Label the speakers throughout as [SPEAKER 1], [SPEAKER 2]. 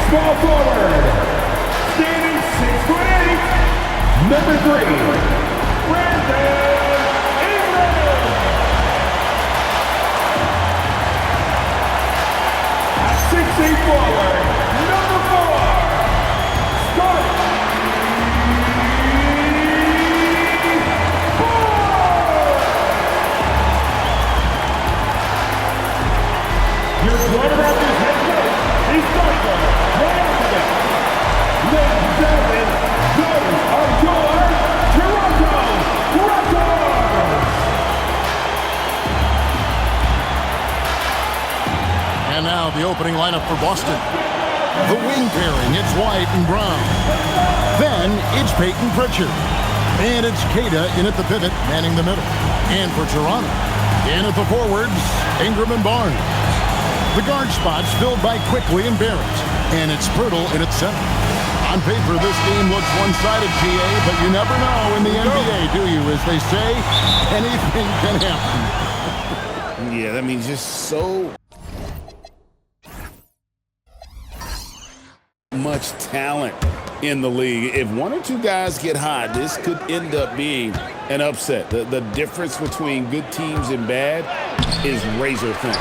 [SPEAKER 1] Small forward, standing 6'8", number 3, Brandon Ingram. A 6'8" forward, number 4, Scott. Your Florida Raptors head coach is Dr. President. Ladies and gentlemen, those are your Toronto Raptors.
[SPEAKER 2] And now the opening lineup for Boston. The wing pairing, it's White and Brown. Then it's Peyton Pritchard. And it's Queta in at the pivot, manning the middle. And for Toronto, in at the forwards, Ingram and Barnes. The guard spots filled by Quickly and Barrett. And it's Pirtle in at center. On paper, this game looks one-sided, PA, but you never know in the NBA, do you? As they say, anything can happen.
[SPEAKER 3] Yeah, I mean, just so much talent in the league. If one or two guys get hot, this could end up being an upset. The difference between good teams and bad is razor thin.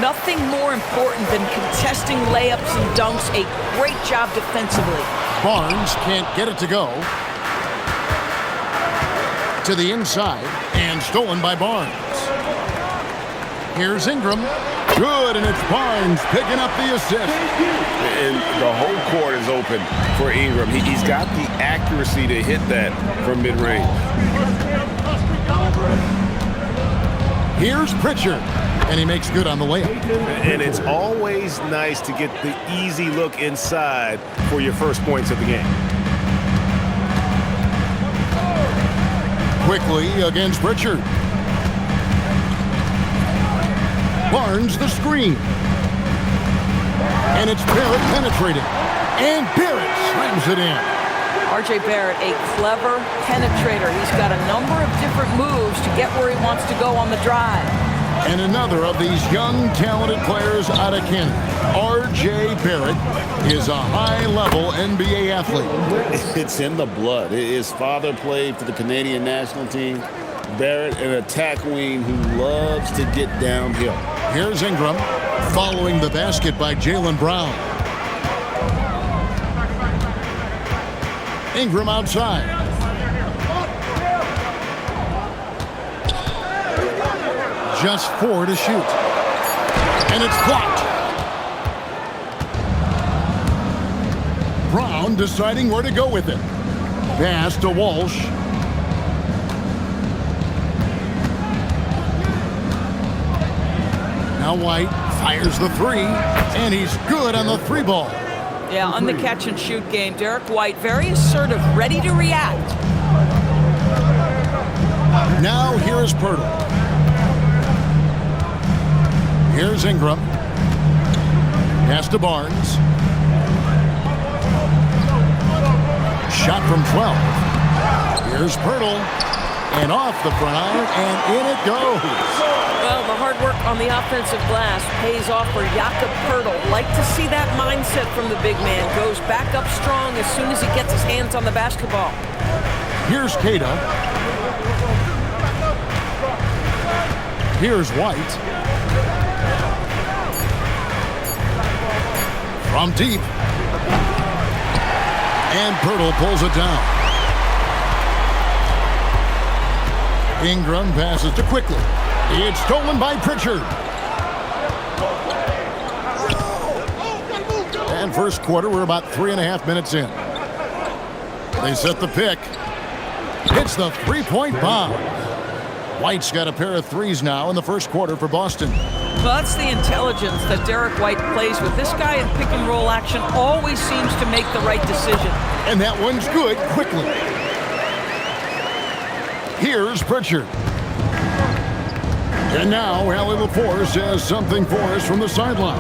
[SPEAKER 4] Nothing more important than contesting layups and dunks. A great job defensively.
[SPEAKER 2] Barnes can't get it to go. To the inside, and stolen by Barnes. Here's Ingram. Good, and it's Barnes picking up the assist.
[SPEAKER 3] And the whole court is open for Ingram. He's got the accuracy to hit that from mid-range.
[SPEAKER 2] Here's Pritchard, and he makes good on the layup.
[SPEAKER 3] And it's always nice to get the easy look inside for your first points of the game.
[SPEAKER 2] Quickly against Pritchard. Barnes the screen. And it's Barrett penetrating. And Barrett slams it in.
[SPEAKER 4] R.J. Barrett, a clever penetrator. He's got a number of different moves to get where he wants to go on the drive.
[SPEAKER 2] And another of these young, talented players out of Canada. R.J. Barrett is a high-level NBA athlete.
[SPEAKER 3] It's in the blood. His father played for the Canadian national team. Barrett, an attack wing who loves to get downhill.
[SPEAKER 2] Here's Ingram, following the basket by Jaylen Brown. Ingram outside. Just 4 to shoot. And it's blocked. Brown deciding where to go with it. Pass to Walsh. Now White fires the three, and he's good on the 3-ball.
[SPEAKER 4] Yeah, on the catch-and-shoot game, Derek White, very assertive, ready to react.
[SPEAKER 2] Now here's Pirtle. Here's Ingram. Pass to Barnes. Shot from 12. Here's Pirtle. And off the front iron, and in it goes.
[SPEAKER 4] Well, the hard work on the offensive glass pays off for Jakob Pirtle. Like to see that mindset from the big man. Goes back up strong as soon as he gets his hands on the basketball.
[SPEAKER 2] Here's Queta. Here's White. From deep. And Pirtle pulls it down. Ingram passes to Quickly. It's stolen by Pritchard. And first quarter, we're about 3.5 minutes in. They set the pick. It's the three-point bomb. White's got a pair of threes now in the first quarter for Boston.
[SPEAKER 4] Well, that's the intelligence that Derek White plays with. This guy in pick-and-roll action always seems to make the right decision.
[SPEAKER 2] And that one's good. Quickly. Here's Pritchard. And now Allie LaForce has something for us from the sideline.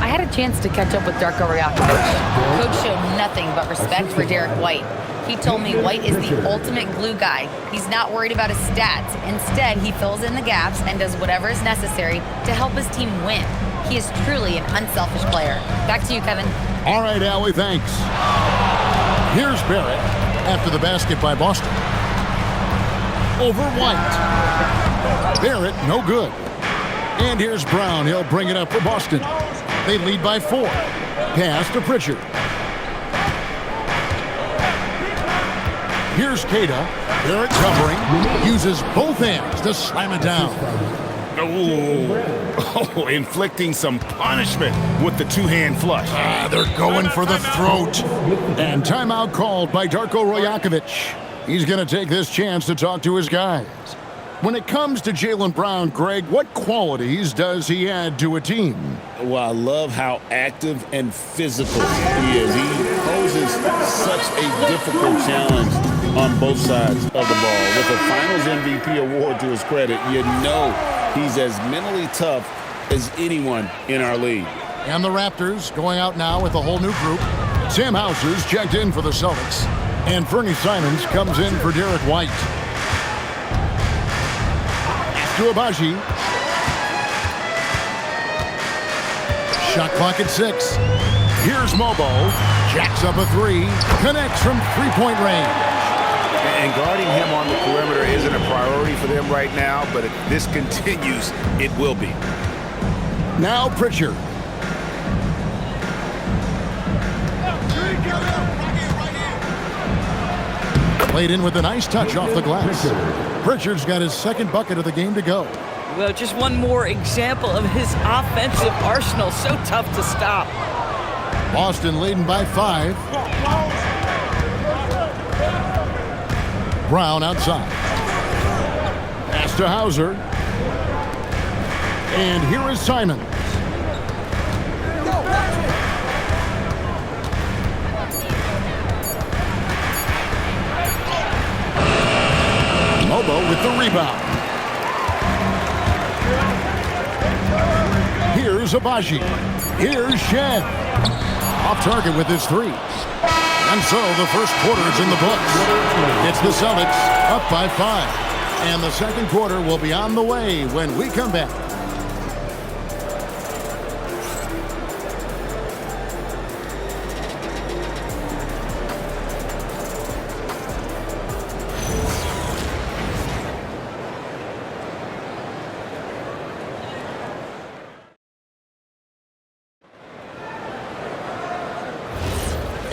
[SPEAKER 5] I had a chance to catch up with Darko Rajakovic. Coach showed nothing but respect for Derek White. He told me White is the ultimate glue guy. He's not worried about his stats. Instead, he fills in the gaps and does whatever is necessary to help his team win. He is truly an unselfish player. Back to you, Kevin.
[SPEAKER 2] All right, Allie, thanks. Here's Barrett after the basket by Boston. Over White. Barrett, no good. And here's Brown. He'll bring it up for Boston. They lead by 4. Pass to Pritchard. Here's Cada. Barrett covering. Uses both hands to slam it down.
[SPEAKER 3] Oh, inflicting some punishment with the two-hand flush.
[SPEAKER 2] They're going for the throat. And timeout called by Darko Rajakovic. He's going to take this chance to talk to his guys. When it comes to Jaylen Brown, Greg, what qualities does he add to a team?
[SPEAKER 3] Well, I love how active and physical he is. He poses such a difficult challenge on both sides of the ball. With a Finals MVP award to his credit, you know he's as mentally tough as anyone in our league.
[SPEAKER 2] And the Raptors going out now with a whole new group. Sam Hauser's checked in for the Celtics. And Fernie Simons comes in for Derek White. To Abaji. Shot clock at 6. Here's Mobo. Jacks up a 3. Connects from three-point range.
[SPEAKER 6] And guarding him on the perimeter isn't a priority for them right now, but if this continues, it will be.
[SPEAKER 2] Now Pritchard. Played in with a nice touch off the glass. Pritchard's got his second bucket of the game to go.
[SPEAKER 4] Well, just one more example of his offensive arsenal. So tough to stop.
[SPEAKER 2] Boston leading by 5. Brown outside. Pass to Hauser. And here is Simons. Mobo with the rebound. Here's Abaji. Here's Shed. Off target with his 3. And so the first quarter is in the books. It's the Celtics up by 5. And the second quarter will be on the way when we come back.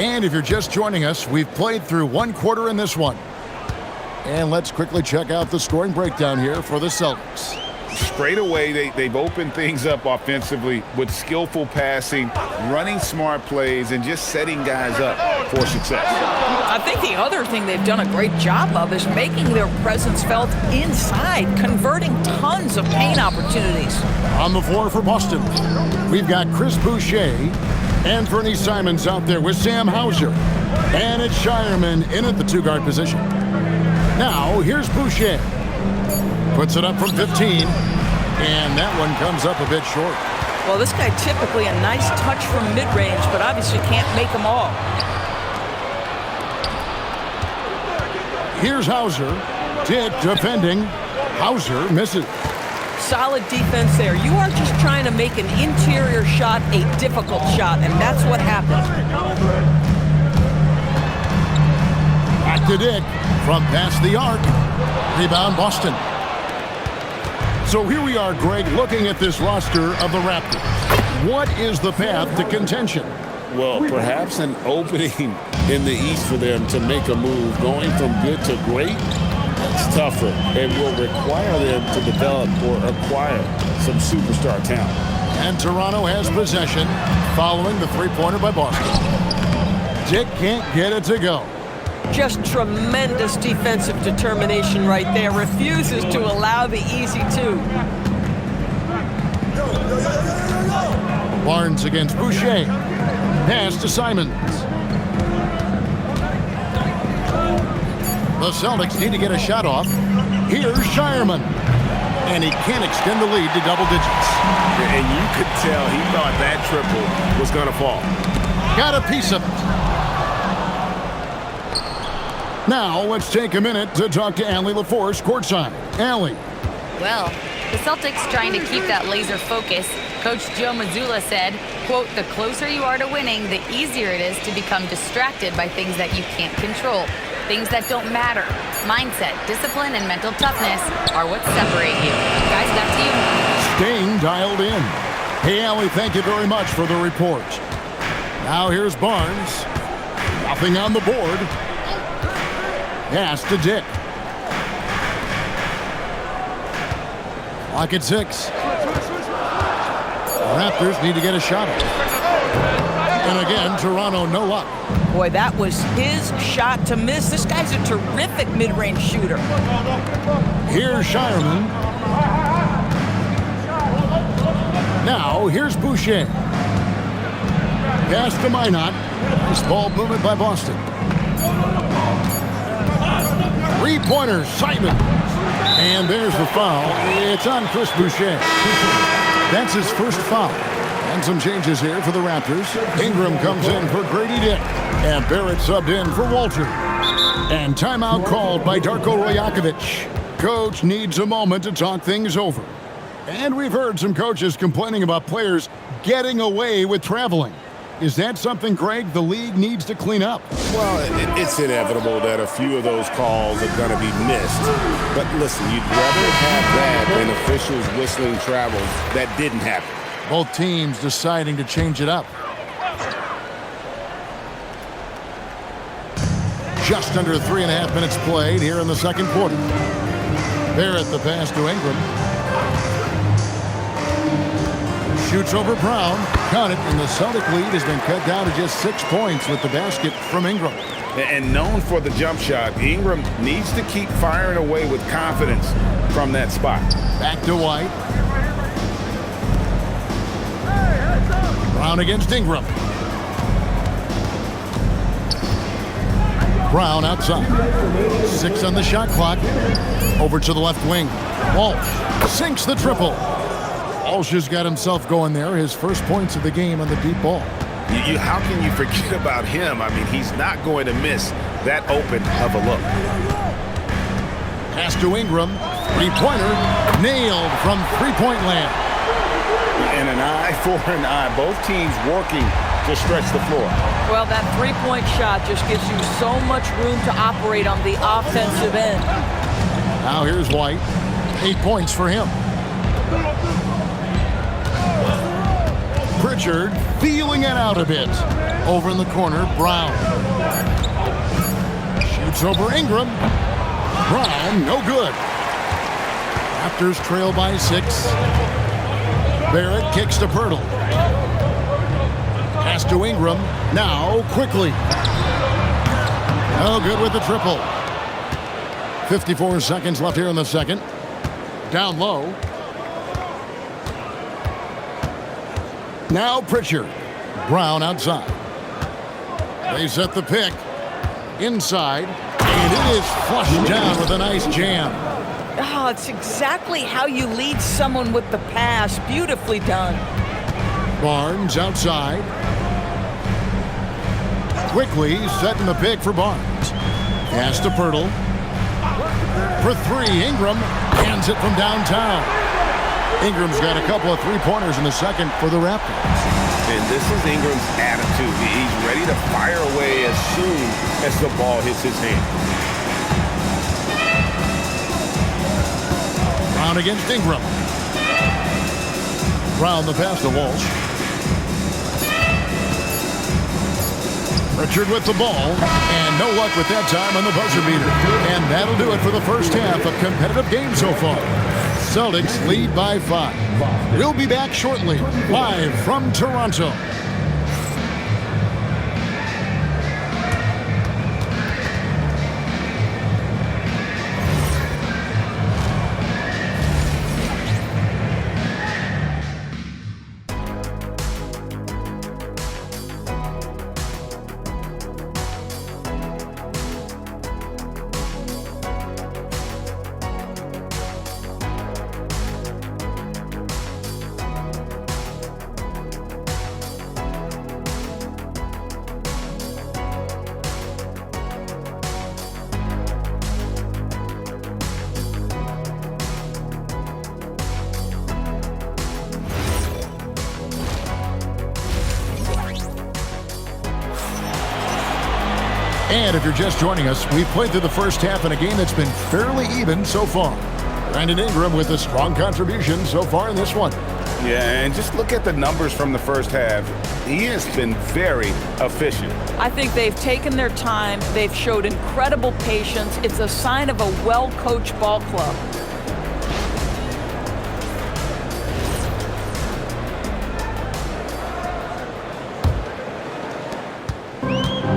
[SPEAKER 2] And if you're just joining us, we've played through one quarter in this one. And let's quickly check out the scoring breakdown here for the Celtics.
[SPEAKER 6] Straight away, they've opened things up offensively with skillful passing, running smart plays, and just setting guys up for success.
[SPEAKER 4] I think the other thing they've done a great job of is making their presence felt inside, converting tons of paint opportunities.
[SPEAKER 2] On the floor for Boston, we've got Chris Boucher and Fernie Simons out there with Sam Hauser. And it's Shireman in at the 2-guard position. Now, here's Boucher. Puts it up from 15. And that one comes up a bit short.
[SPEAKER 4] Well, this guy typically a nice touch from mid-range, but obviously can't make them all.
[SPEAKER 2] Here's Hauser. Dick defending. Hauser misses.
[SPEAKER 4] Solid defense there. You are just trying to make an interior shot a difficult shot, and that's what happened.
[SPEAKER 2] Back to Dick from past the arc. Rebound Boston. So here we are, Greg, looking at this roster of the Raptors. What is the path to contention?
[SPEAKER 3] Well, perhaps an opening in the East for them to make a move. Going from good to great, that's tougher and will require them to develop or acquire some superstar talent.
[SPEAKER 2] And Toronto has possession following the three-pointer by Boston. Dick can't get it to go.
[SPEAKER 4] Just tremendous defensive determination right there. Refuses to allow the easy 2.
[SPEAKER 2] Barnes against Boucher. Pass to Simons. The Celtics need to get a shot off. Here's Shireman. And he can't extend the lead to double digits.
[SPEAKER 6] And you could tell he thought that triple was going to fall.
[SPEAKER 2] Got a piece of it. Now, let's take a minute to talk to Allie LaForce courtside. Allie.
[SPEAKER 5] Well, The Celtics trying to keep that laser focus. Coach Joe Mazzulla said, quote, "The closer you are to winning, the easier it is to become distracted by things that you can't control, things that don't matter. Mindset, discipline, and mental toughness are what separate you." Guys, back to you.
[SPEAKER 2] Staying dialed in. Hey, Allie, thank you very much for the report. Now here's Barnes. Nothing on the board. Pass to Dick. Clock at 6. The Raptors need to get a shot up. And again, Toronto no luck.
[SPEAKER 4] Boy, that was his shot to miss. This guy's a terrific mid-range shooter.
[SPEAKER 2] Here's Shireman. Now, here's Boucher. Pass to Minot. Nice ball movement by Boston. Three-pointer, Simon. And there's the foul. It's on Chris Boucher. That's his first foul. And some changes here for the Raptors. Ingram comes in for Grady Dick. And Barrett subbed in for Walter. And timeout called by Darko Rajakovic. Coach needs a moment to talk things over. And we've heard some coaches complaining about players getting away with traveling. Is that something, Greg, the league needs to clean up?
[SPEAKER 3] Well, it's inevitable that a few of those calls are going to be missed. But listen, you'd rather have that than officials whistling travels that didn't happen.
[SPEAKER 2] Both teams deciding to change it up. Just under 3.5 minutes played here in the second quarter. Barrett the pass to Ingram. Shoots over Brown. Got it, and the Celtic lead has been cut down to just 6 points with the basket from Ingram.
[SPEAKER 3] And known for the jump shot, Ingram needs to keep firing away with confidence from that spot.
[SPEAKER 2] Back to White. Brown against Ingram. Brown outside. 6 on the shot clock. Over to the left wing. Walsh sinks the triple. Walsh has got himself going there. His first points of the game on the deep ball.
[SPEAKER 3] How can you forget about him? I mean, he's not going to miss that open of a look.
[SPEAKER 2] Pass to Ingram. Three-pointer. Nailed from three-point land.
[SPEAKER 3] And an eye for an eye. Both teams working to stretch the floor.
[SPEAKER 4] Well, that three-point shot just gives you so much room to operate on the offensive end.
[SPEAKER 2] Now here's White. 8 points for him. Pritchard feeling it out a bit. Over in the corner, Brown. Shoots over Ingram. Brown, no good. Raptors trail by 6. Barrett kicks to Pirtle. Pass to Ingram. Now, quickly. No good with the triple. 54 seconds left here in the second. Down low. Now Pritchard. Brown outside. They set the pick. Inside. And it is flushed down with a nice jam.
[SPEAKER 4] Oh, it's exactly how you lead someone with the pass. Beautifully done.
[SPEAKER 2] Barnes outside. Quickly setting the pick for Barnes. Pass to Pirtle. For 3, Ingram hands it from downtown. Ingram's got a couple of three-pointers in the second for the Raptors.
[SPEAKER 3] And this is Ingram's attitude. He's ready to fire away as soon as the ball hits his hand.
[SPEAKER 2] Brown against Ingram. Brown the pass to Walsh. Pritchard with the ball, and no luck with that time on the buzzer beater. And that'll do it for the first half of competitive game so far. Celtics lead by 5. We'll be back shortly, live from Toronto. And if you're just joining us, we've played through the first half in a game that's been fairly even so far. Brandon Ingram with a strong contribution so far in this one.
[SPEAKER 6] Yeah, and just look at the numbers from the first half. He has been very efficient.
[SPEAKER 4] I think they've taken their time. They've showed incredible patience. It's a sign of a well-coached ball club.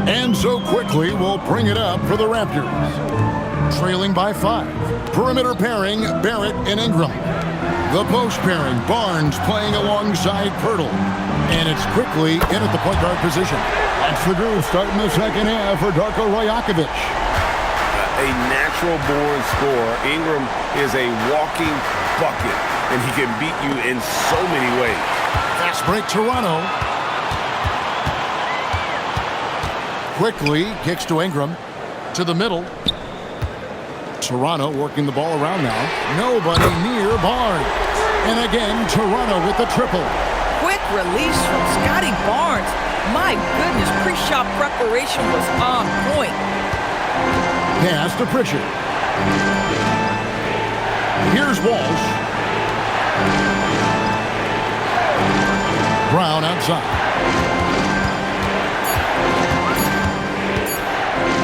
[SPEAKER 2] And so quickly, we'll bring it up for the Raptors. Trailing by 5. Perimeter pairing, Barrett and Ingram. The post pairing, Barnes playing alongside Pirtle. And it's quickly in at the point guard position. That's the groove starting the second half for Darko Rajakovic.
[SPEAKER 6] A natural born scorer. Ingram is a walking bucket, and he can beat you in so many ways.
[SPEAKER 2] Fast break, Toronto. Quickly kicks to Ingram. To the middle. Toronto working the ball around now. Nobody near Barnes. And again, Toronto with the triple.
[SPEAKER 4] Quick release from Scotty Barnes. My goodness, pre-shot preparation was on point.
[SPEAKER 2] Pass to Pritchard. Here's Walsh. Brown outside.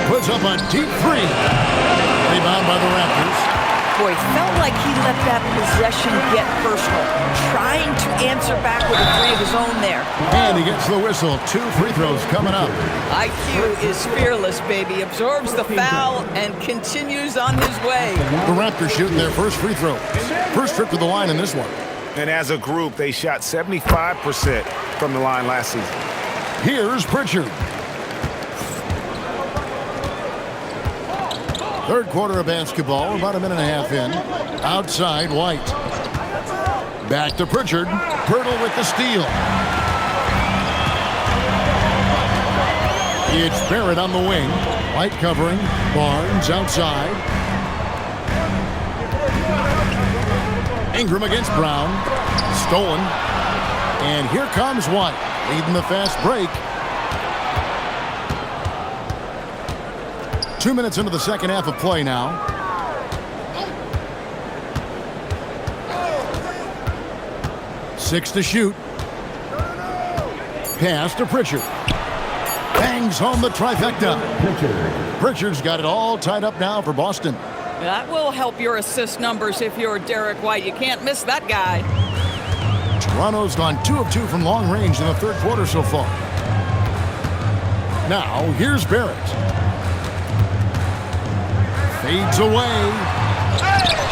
[SPEAKER 2] Puts up a deep three. Rebound by the Raptors.
[SPEAKER 4] Boy, felt like he let that possession get personal. Trying to answer back with a three of his own there.
[SPEAKER 2] And he gets the whistle. 2 free throws coming up.
[SPEAKER 4] IQ is fearless, baby. Absorbs the foul and continues on his way.
[SPEAKER 2] The Raptors shooting their first free throw. First trip to the line in this one.
[SPEAKER 6] And as a group, they shot 75% from the line last season.
[SPEAKER 2] Here's Pritchard. Third quarter of basketball, about a minute and a half in. Outside, White. Back to Pritchard. Pirtle with the steal. It's Barrett on the wing. White covering. Barnes outside. Ingram against Brown. Stolen. And here comes White, leading the fast break. 2 minutes into the second half of play now. Six to shoot. Pass to Pritchard. Bangs home the trifecta. Pritchard's got it all tied up now for Boston.
[SPEAKER 4] That will help your assist numbers if you're Derek White. You can't miss that guy.
[SPEAKER 2] Toronto's gone 2 of 2 from long range in the third quarter so far. Now, here's Barrett. Fades away.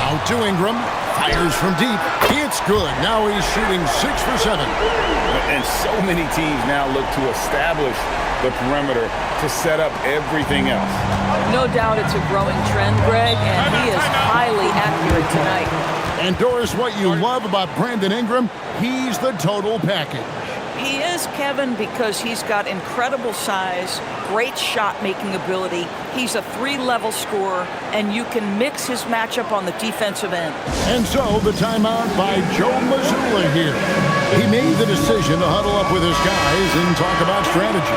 [SPEAKER 2] Out to Ingram. Fires from deep. It's good. Now he's shooting 6 for 7.
[SPEAKER 6] And so many teams now look to establish the perimeter to set up everything else.
[SPEAKER 4] No doubt it's a growing trend, Greg, and he is highly accurate tonight.
[SPEAKER 2] And Doris, what you love about Brandon Ingram, he's the total package.
[SPEAKER 4] He is, Kevin, because he's got incredible size, great shot-making ability. He's a 3-level scorer, and you can mix his matchup on the defensive end.
[SPEAKER 2] And so the timeout by Joe Mazzulla here. He made the decision to huddle up with his guys and talk about strategy.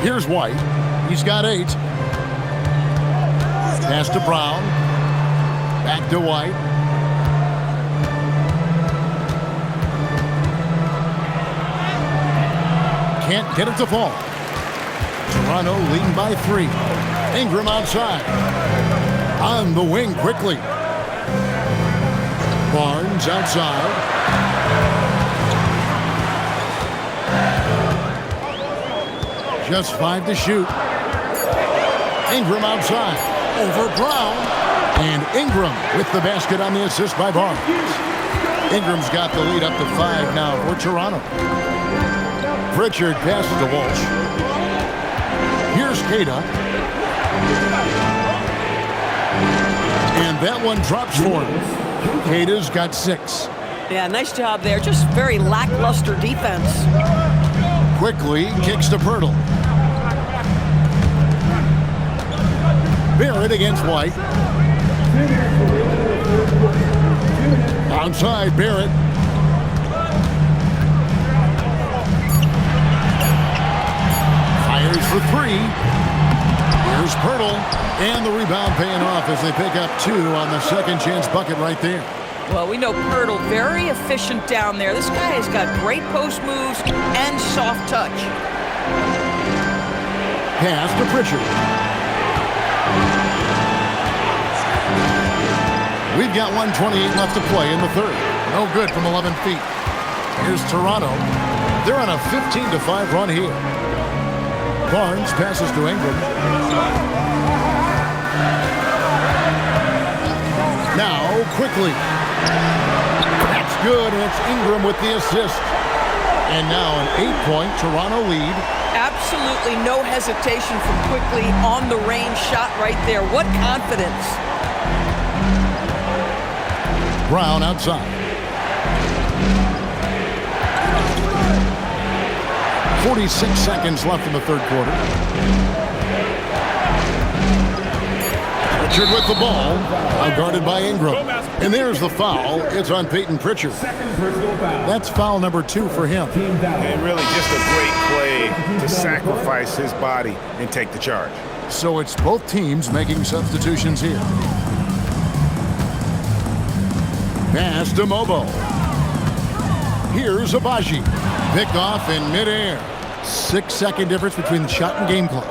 [SPEAKER 2] Here's White. He's got 8. Pass to Brown. Back to White. Can't get it to fall. Toronto leading by 3. Ingram outside. On the wing quickly. Barnes outside. Just 5 to shoot. Ingram outside. Over Brown. And Ingram with the basket on the assist by Barnes. Ingram's got the lead up to 5 now for Toronto. Pritchard passes to Walsh. Here's Keita. And that one drops for him. Keita's got 6.
[SPEAKER 4] Yeah, nice job there. Just very lackluster defense.
[SPEAKER 2] Quickly kicks to Pirtle. Barrett against White. Outside, Barrett. Fires for three. Here's Pirtle. And the rebound paying off as they pick up 2 on the second chance bucket right there.
[SPEAKER 4] Well, we know Pirtle, very efficient down there. This guy has got great post moves and soft touch.
[SPEAKER 2] Pass to Pritchard. We've got 1:28 left to play in the third. No good from 11 feet. Here's Toronto. They're on a 15-5 run here. Barnes passes to Ingram. Now, quickly. That's good, and it's Ingram with the assist. And now an 8-point Toronto lead.
[SPEAKER 4] Absolutely no hesitation from Quickly on the range shot right there. What confidence.
[SPEAKER 2] Brown outside. 46 seconds left in the third quarter. Pritchard with the ball. Now guarded by Ingram. And there's the foul. It's on Peyton Pritchard. That's foul number 2 for him.
[SPEAKER 6] And really just a great play to sacrifice his body and take the charge.
[SPEAKER 2] So it's both teams making substitutions here. Pass to Mobo. Here's Abaji. Picked off in midair. 6-second difference between the shot and game clock.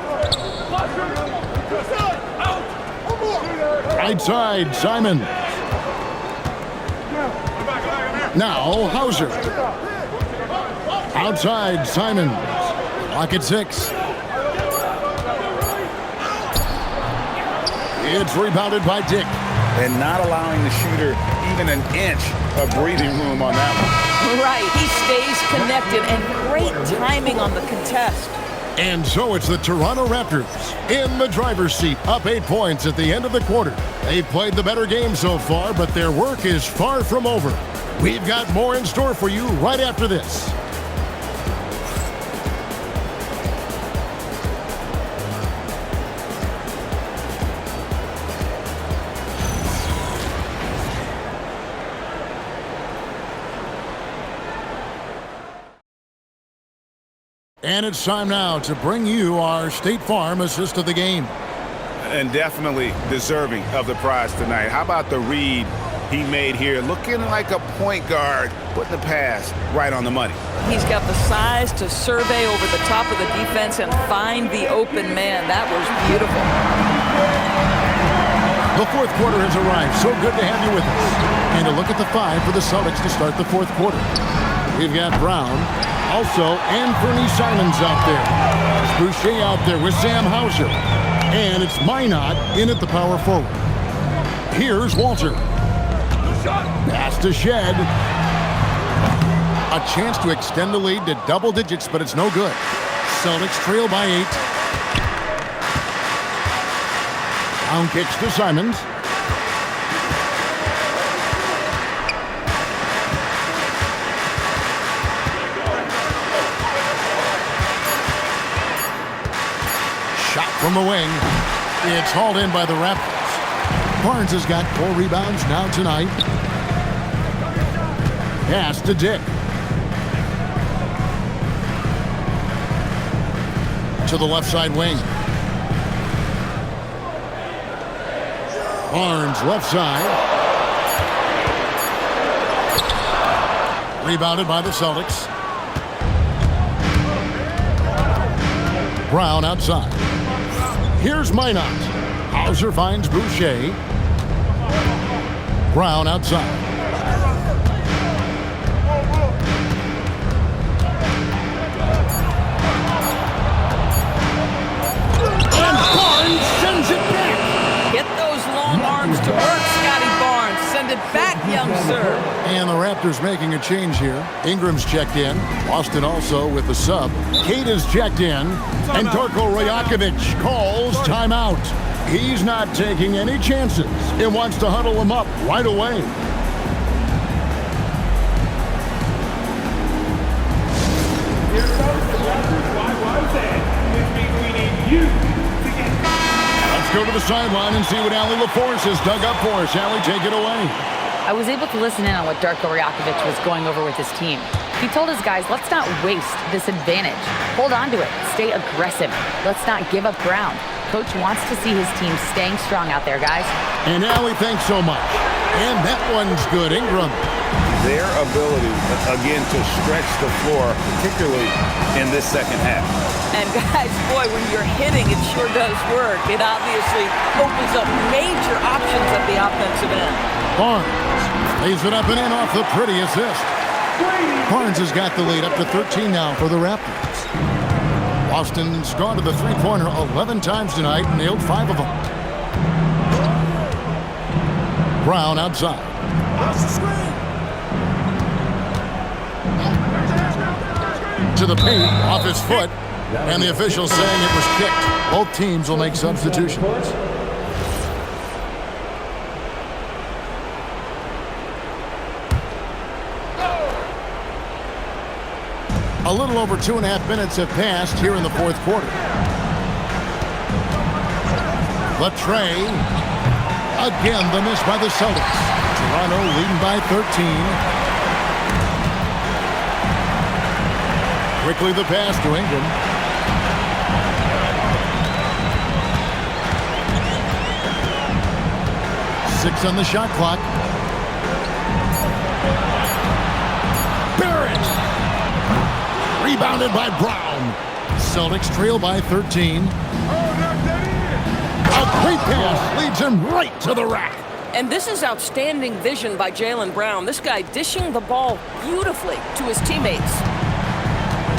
[SPEAKER 2] Right side, Simon. Now, Hauser. Outside, Simons. Clock at 6. It's rebounded by Dick.
[SPEAKER 6] And not allowing the shooter even an inch of breathing room on that one.
[SPEAKER 4] Right, he stays connected, and great timing on the contest.
[SPEAKER 2] And so it's the Toronto Raptors in the driver's seat, up 8 points at the end of the quarter. They've played the better game so far, but their work is far from over. We've got more in store for you right after this. And it's time now to bring you our State Farm assist of the game.
[SPEAKER 6] And definitely deserving of the prize tonight. How about the read he made here? Looking like a point guard, putting the pass right on the money.
[SPEAKER 4] He's got the size to survey over the top of the defense and find the open man. That was beautiful.
[SPEAKER 2] The fourth quarter has arrived. So good to have you with us. And a look at the 5 for the Celtics to start the fourth quarter. We've got Brown. Also, Anthony Simons out there. It's Boucher out there with Sam Hauser. And it's Minot in at the power forward. Here's Walter. Pass to Shed. A chance to extend the lead to double digits, but it's no good. Celtics trail by 8. Down kicks to Simons. Shot from the wing. It's hauled in by the Raptors. Barnes has got 4 rebounds now tonight. Pass to Dick. To the left side wing. Barnes left side. Rebounded by the Celtics. Brown outside. Here's Minot. Hauser finds Boucher. Brown outside. And Barnes sends it back.
[SPEAKER 4] Get those long arms to work, Scotty Barnes. Send it back, young sir.
[SPEAKER 2] And the Raptors making a change here. Ingram's checked in. Boston also with the sub. Kate is checked in. And Darko Rajakovic calls timeout. He's not taking any chances and wants to huddle him up right away.
[SPEAKER 1] Here comes the Raptors Y1Z, which means we need you to get.
[SPEAKER 2] Let's go to the sideline and see what Allie LaForce has dug up for us. Allie, take it away.
[SPEAKER 5] I was able to listen in on what Darko Rajakovic was going over with his team. He told his guys, let's not waste this advantage. Hold on to it. Stay aggressive. Let's not give up ground. Coach wants to see his team staying strong out there, guys.
[SPEAKER 2] And now we thanks so much. And that one's good. Ingram.
[SPEAKER 6] Their ability, again, to stretch the floor, particularly in this second half.
[SPEAKER 4] And guys, boy, when you're hitting, it sure does work. It obviously opens up major options at the offensive end.
[SPEAKER 2] Barnes lays it up and in off the pretty assist. Barnes has got the lead up to 13 now for the Raptors. Boston's gone to the three-pointer 11 times tonight and nailed 5 of them. Brown outside. To the paint, off his foot, and the official saying it was kicked. Both teams will make substitutions. A little over 2.5 minutes have passed here in the fourth quarter. The tray. Again, the miss by the Celtics. Toronto leading by 13. Quickly the pass to Ingram. Six on the shot clock. Barrett! Rebounded by Brown. Celtics trail by 13. A great pass leads him right to the rack.
[SPEAKER 4] And this is outstanding vision by Jaylen Brown. This guy dishing the ball beautifully to his teammates.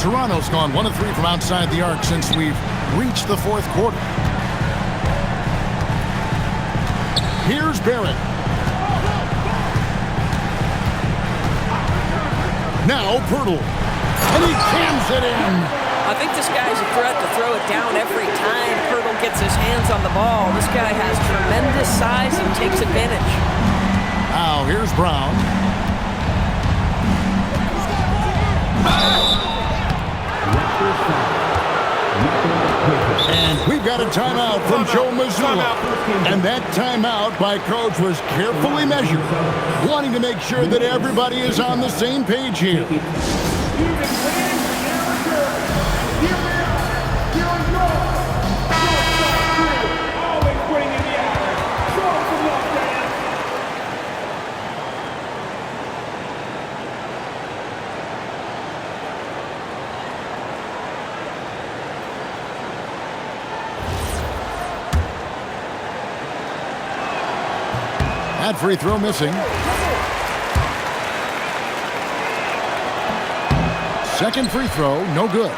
[SPEAKER 2] Toronto's gone 1 of 3 from outside the arc since we've reached the fourth quarter. Here's Barrett. Now Pirtle. And he cams it in.
[SPEAKER 4] I think this guy's a threat to throw it down every time Pirtle gets his hands on the ball. This guy has tremendous size and takes advantage.
[SPEAKER 2] Now here's Brown. And we've got a timeout from Joe Mazzulla. And that timeout by Coach was carefully measured, wanting to make sure that everybody is on the same page here. That free throw missing. Second free throw, no good.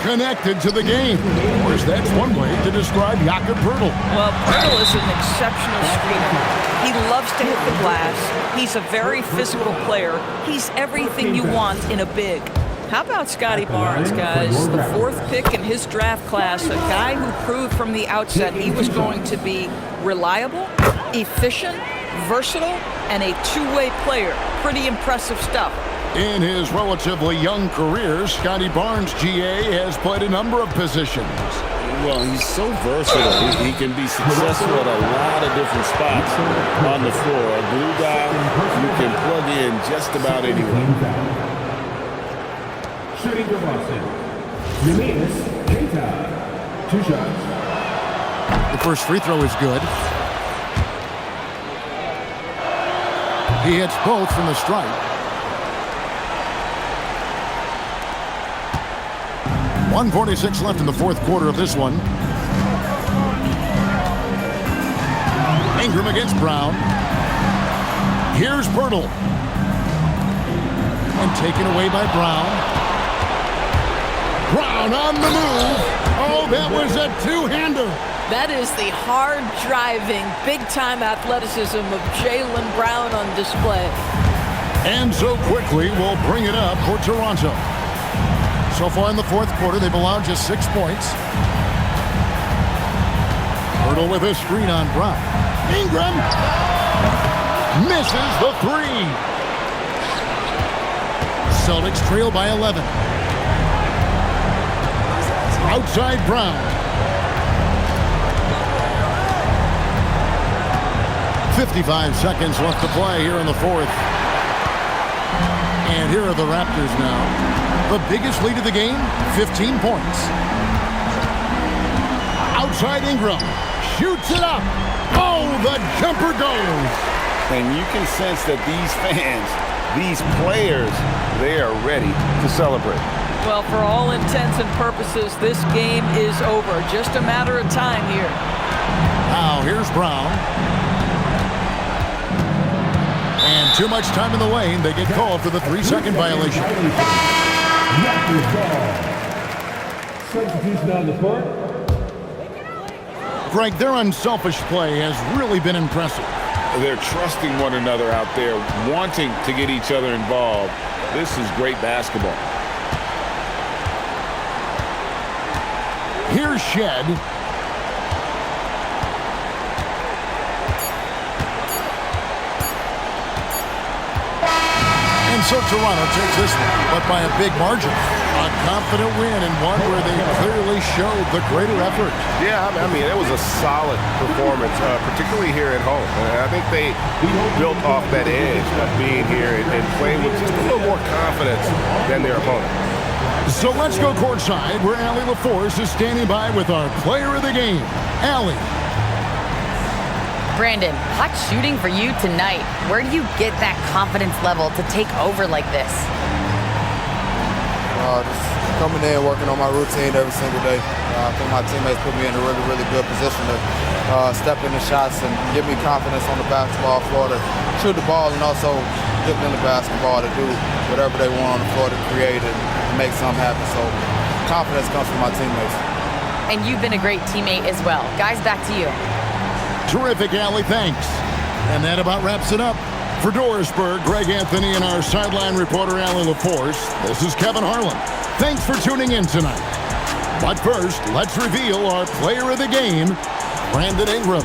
[SPEAKER 2] Connected to the game. Of course, that's one way to describe Jakob Pirtle.
[SPEAKER 4] Well, Pirtle is an exceptional screener. He loves to hit the glass. He's a very physical player. He's everything you want in a big. How about Scotty Barnes, guys? The 4th pick in his draft class, a guy who proved from the outset he was going to be reliable, efficient, versatile, and a two-way player. Pretty impressive stuff.
[SPEAKER 2] In his relatively young career, Scotty Barnes, GA, has played a number of positions.
[SPEAKER 3] Well, he's so versatile. He can be successful at a lot of different spots on the floor. A glue guy you can plug in just about anywhere.
[SPEAKER 1] Shooting for Boston. Giannis Keita. 2 shots.
[SPEAKER 2] The first free throw is good. He hits both from the stripe. 1:46 left in the fourth quarter of this one. Ingram against Brown. Here's Pirtle. And taken away by Brown. Brown on the move. Oh, that was a two-hander.
[SPEAKER 4] That is the hard-driving, big-time athleticism of Jaylen Brown on display.
[SPEAKER 2] And so quickly, we'll bring it up for Toronto. So far in the fourth quarter, they've allowed just 6 points. Pirtle with a screen on Brown. Ingram misses the 3. Celtics trail by 11. Outside Brown. 55 seconds left to play here in the fourth. And here are the Raptors now. The biggest lead of the game, 15 points. Outside Ingram. Shoots it up. Oh, the jumper goes.
[SPEAKER 6] And you can sense that these fans, these players, they are ready to celebrate.
[SPEAKER 4] Well, for all intents and purposes, this game is over. Just a matter of time here.
[SPEAKER 2] Now, here's Brown. And too much time in the lane. They get called for the 3-second violation.
[SPEAKER 1] Substitution on the court.
[SPEAKER 2] Greg, their unselfish play has really been impressive.
[SPEAKER 6] They're trusting one another out there, wanting to get each other involved. This is great basketball.
[SPEAKER 2] Here's Shed. And so Toronto takes this one, but by a big margin. A confident win and one where they clearly showed the greater effort.
[SPEAKER 6] Yeah, I mean, it was a solid performance, particularly here at home. I think they built off that edge of being here and playing with just a little more confidence than their opponent.
[SPEAKER 2] So let's go courtside where Allie LaForce is standing by with our player of the game, Allie.
[SPEAKER 5] Brandon, hot shooting for you tonight. Where do you get that confidence level to take over like this?
[SPEAKER 7] Just coming in, working on my routine every single day. I think my teammates put me in a really, really good position to step in the shots and give me confidence on the basketball floor to shoot the ball and also give them the basketball to do whatever they want on the floor to create and make something happen. So confidence comes from my teammates.
[SPEAKER 5] And you've been a great teammate as well. Guys, back to you.
[SPEAKER 2] Terrific, Allie. Thanks. And that about wraps it up. For Dorisburg, Greg Anthony, and our sideline reporter, Allie LaForce, this is Kevin Harlan. Thanks for tuning in tonight. But first, let's reveal our player of the game, Brandon Ingram.